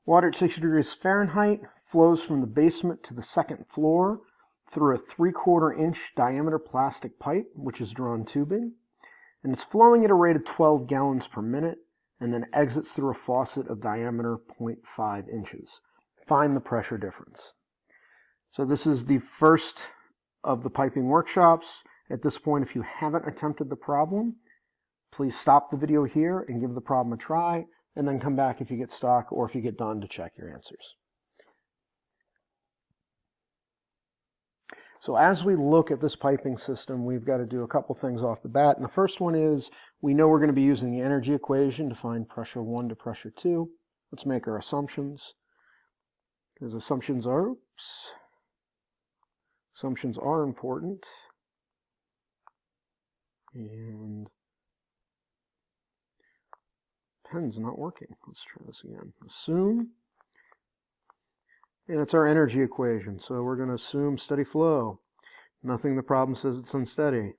Water at 60 degrees Fahrenheit flows from the basement to the second floor through a 3/4 inch diameter plastic pipe, which is drawn tubing, and it's flowing at a rate of 12 gallons per minute, and then exits through a faucet of diameter 0.5 inches. Find the pressure difference. So this is the first of the piping workshops. At this point, if you haven't attempted the problem, please stop the video here and give the problem a try, and then come back if you get stuck or if you get done to check your answers. So as we look at this piping system, we've got to do a couple things off the bat. And the first one is we know we're going to be using the energy equation to find pressure 1 to pressure 2. Let's make our assumptions. Because assumptions are important. And pen's not working. Let's try this again. Assume. And it's our energy equation. So we're going to assume steady flow. Nothing in the problem says it's unsteady.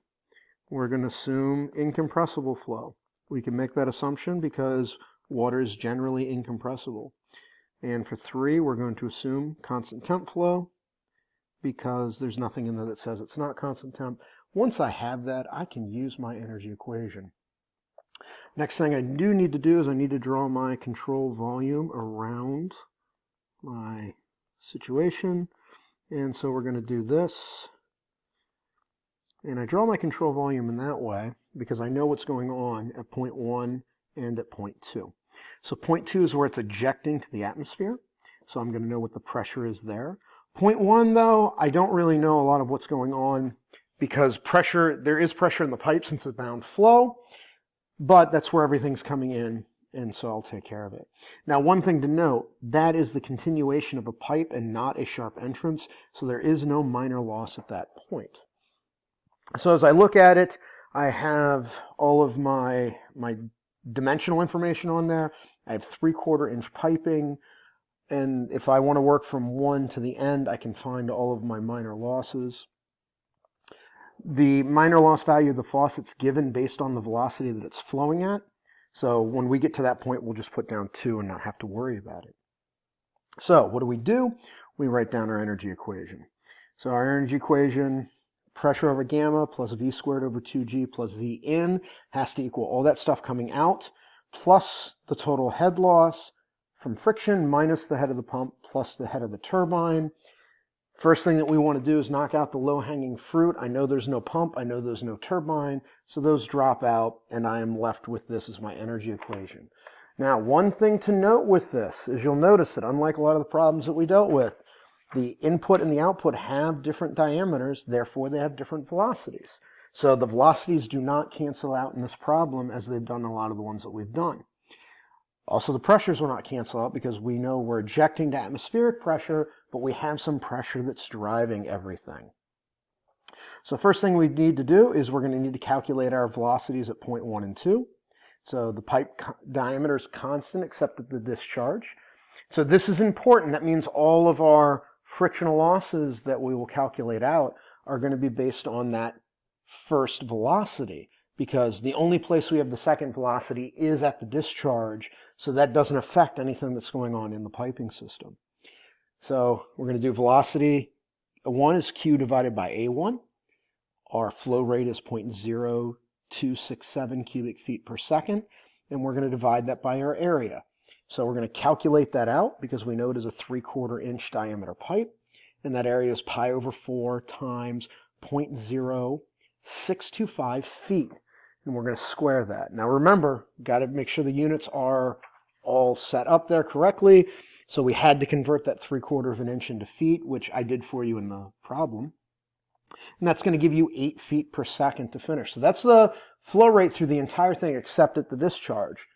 We're going to assume incompressible flow. We can make that assumption because water is generally incompressible. And for 3, we're going to assume constant temp flow because there's nothing in there that says it's not constant temp. Once I have that, I can use my energy equation. Next thing I do need to do is I need to draw my control volume around my situation. And so we're going to do this. And I draw my control volume in that way because I know what's going on at point 1 and at point 2. So point 2 is where it's ejecting to the atmosphere. So I'm going to know what the pressure is there. Point 1, though, I don't really know a lot of what's going on because there is pressure in the pipe since it's bound flow, but that's where everything's coming in, and so I'll take care of it. Now, one thing to note, that is the continuation of a pipe and not a sharp entrance, so there is no minor loss at that point. So as I look at it, I have all of my dimensional information on there. I have 3/4 inch piping, and if I want to work from 1 to the end, I can find all of my minor losses. The minor loss value of the faucet's given based on the velocity that it's flowing at. So when we get to that point, we'll just put down 2 and not have to worry about it. So what do? We write down our energy equation. So our energy equation, pressure over gamma plus V squared over 2G plus V in has to equal all that stuff coming out plus the total head loss from friction minus the head of the pump plus the head of the turbine. First thing that we want to do is knock out the low-hanging fruit. I know there's no pump. I know there's no turbine. So those drop out, and I am left with this as my energy equation. Now, one thing to note with this is you'll notice that unlike a lot of the problems that we dealt with, the input and the output have different diameters. Therefore, they have different velocities. So the velocities do not cancel out in this problem as they've done in a lot of the ones that we've done. Also, the pressures will not cancel out because we know we're ejecting to atmospheric pressure, but we have some pressure that's driving everything. So first thing we need to do is we're going to need to calculate our velocities at point 1 and 2. So the pipe diameter is constant except at the discharge. So this is important. That means all of our frictional losses that we will calculate out are going to be based on that first velocity, because the only place we have the second velocity is at the discharge, so that doesn't affect anything that's going on in the piping system. So we're going to do velocity. 1 is Q divided by A1. Our flow rate is 0.0267 cubic feet per second, and we're going to divide that by our area. So we're going to calculate that out because we know it is a 3/4 inch diameter pipe, and that area is pi over 4 times 0.0625 feet. And we're going to square that. Now remember, got to make sure the units are all set up there correctly. So we had to convert that 3/4 inch into feet, which I did for you in the problem. And that's going to give you 8 feet per second to finish. So that's the flow rate through the entire thing except at the discharge.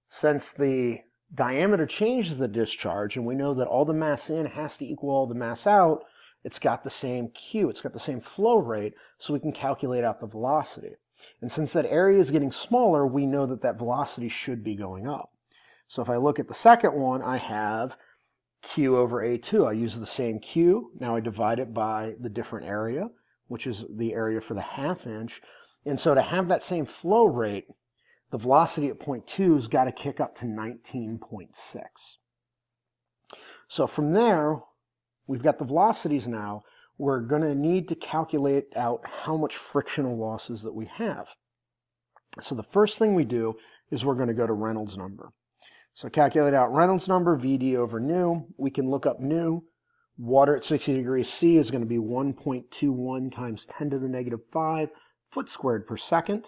Since the diameter changes the discharge, and we know that all the mass in has to equal all the mass out, it's got the same Q, it's got the same flow rate, so we can calculate out the velocity. And since that area is getting smaller, we know that that velocity should be going up. So if I look at the second one, I have Q over A2. I use the same Q. Now I divide it by the different area, which is the area for the 1/2 inch. And so to have that same flow rate, the velocity at point 2 has got to kick up to 19.6. So from there, we've got the velocities now. We're going to need to calculate out how much frictional losses that we have. So the first thing we do is we're going to go to Reynolds number. So calculate out Reynolds number, VD over nu. We can look up nu. Water at 60 degrees C is going to be 1.21 times 10 to the negative 5 foot squared per second.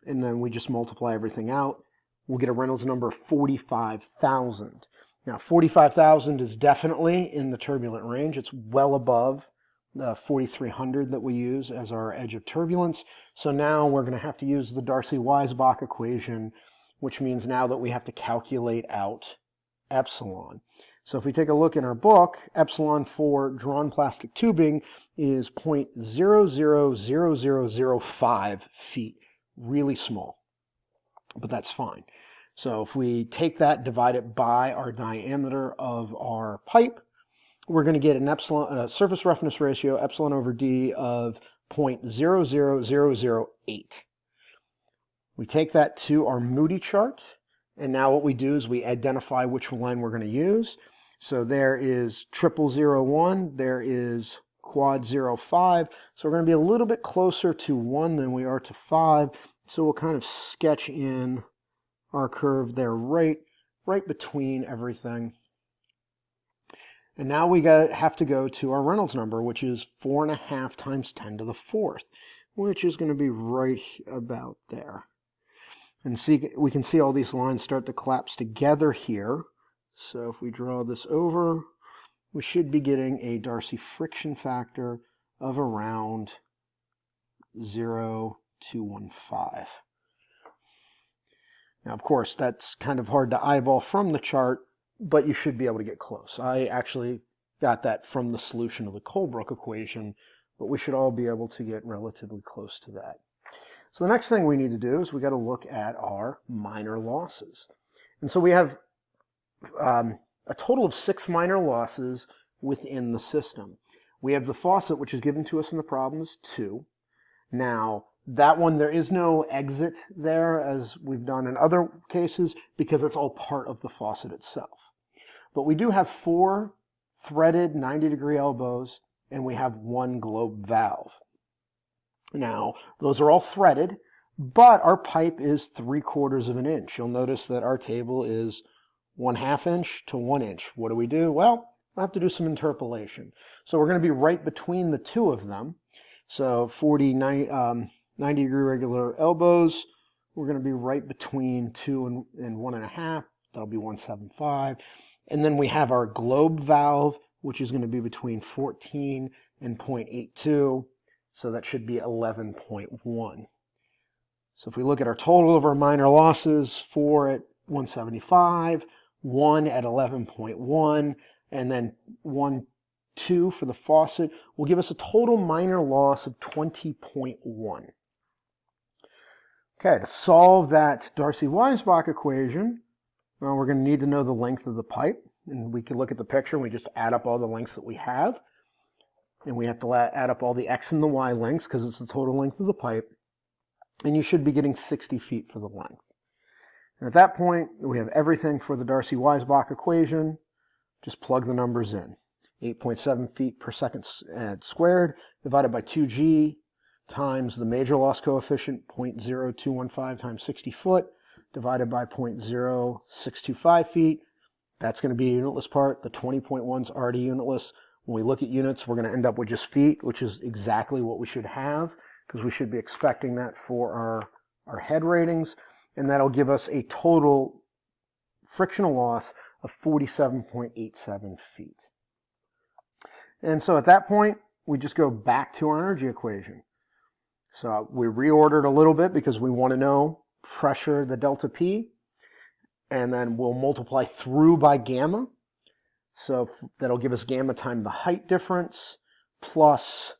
And then we just multiply everything out. We'll get a Reynolds number of 45,000. Now, 45,000 is definitely in the turbulent range. It's well above the 4,300 that we use as our edge of turbulence. So now we're going to have to use the Darcy-Weisbach equation, which means now that we have to calculate out epsilon. So if we take a look in our book, epsilon for drawn plastic tubing is 0.000005 feet. Really small, but that's fine. So if we take that, divide it by our diameter of our pipe, we're going to get an epsilon, surface roughness ratio, epsilon over d, of 0.00008. We take that to our Moody chart, and now what we do is we identify which line we're going to use. So there is 0001, there is quad 05, so we're going to be a little bit closer to 1 than we are to 5, so we'll kind of sketch in our curve there right between everything. And now we have to go to our Reynolds number, which is 4.5 times 10 to the 4th, which is going to be right about there. And see, we can see all these lines start to collapse together here. So if we draw this over, we should be getting a Darcy friction factor of around 0.215. Now, of course, that's kind of hard to eyeball from the chart, but you should be able to get close. I actually got that from the solution of the Colebrook equation, but we should all be able to get relatively close to that. So the next thing we need to do is we got to look at our minor losses. And so we have a total of 6 minor losses within the system. We have the faucet, which is given to us in the problem, is 2. Now, that one, there is no exit there, as we've done in other cases, because it's all part of the faucet itself. But we do have 4 threaded 90-degree elbows, and we have 1 globe valve. Now, those are all threaded, but our pipe is 3/4 of an inch. You'll notice that our table is 1/2 inch to 1 inch. What do? Well, I have to do some interpolation. So we're going to be right between the 2 of them. So 90-degree regular elbows, we're going to be right between 2 and 1.5. That'll be 175. And then we have our globe valve, which is going to be between 14 and 0.82. So that should be 11.1. So if we look at our total of our minor losses, 4 at 175, 1 at 11.1, and then 1.2 for the faucet will give us a total minor loss of 20.1. Okay, to solve that Darcy-Weisbach equation, we're going to need to know the length of the pipe. And we can look at the picture and we just add up all the lengths that we have. And we have to add up all the X and the Y lengths because it's the total length of the pipe. And you should be getting 60 feet for the length. And at that point, we have everything for the Darcy-Weisbach equation. Just plug the numbers in. 8.7 feet per second squared divided by 2g times the major loss coefficient, 0.0215 times 60 foot, divided by 0.0625 feet. That's going to be a unitless part. The 20.1 is already unitless. When we look at units, we're going to end up with just feet, which is exactly what we should have, because we should be expecting that for our head ratings. And that'll give us a total frictional loss of 47.87 feet. And so at that point, we just go back to our energy equation. So we reordered a little bit because we want to know pressure, the delta P, and then we'll multiply through by gamma. So that'll give us gamma times the height difference plus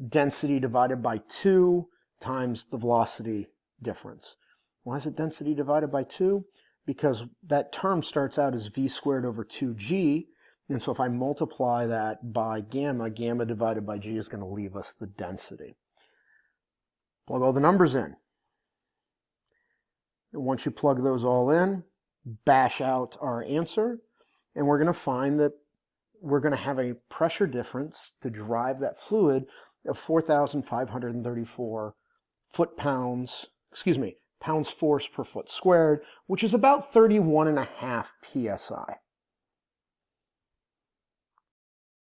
density divided by 2 times the velocity difference. Why is it density divided by 2? Because that term starts out as v squared over 2g, and so if I multiply that by gamma, gamma divided by g is going to leave us the density. Plug all the numbers in. And once you plug those all in, bash out our answer, and we're going to find that we're going to have a pressure difference to drive that fluid of 4,534 pounds force per foot squared, which is about 31.5 psi.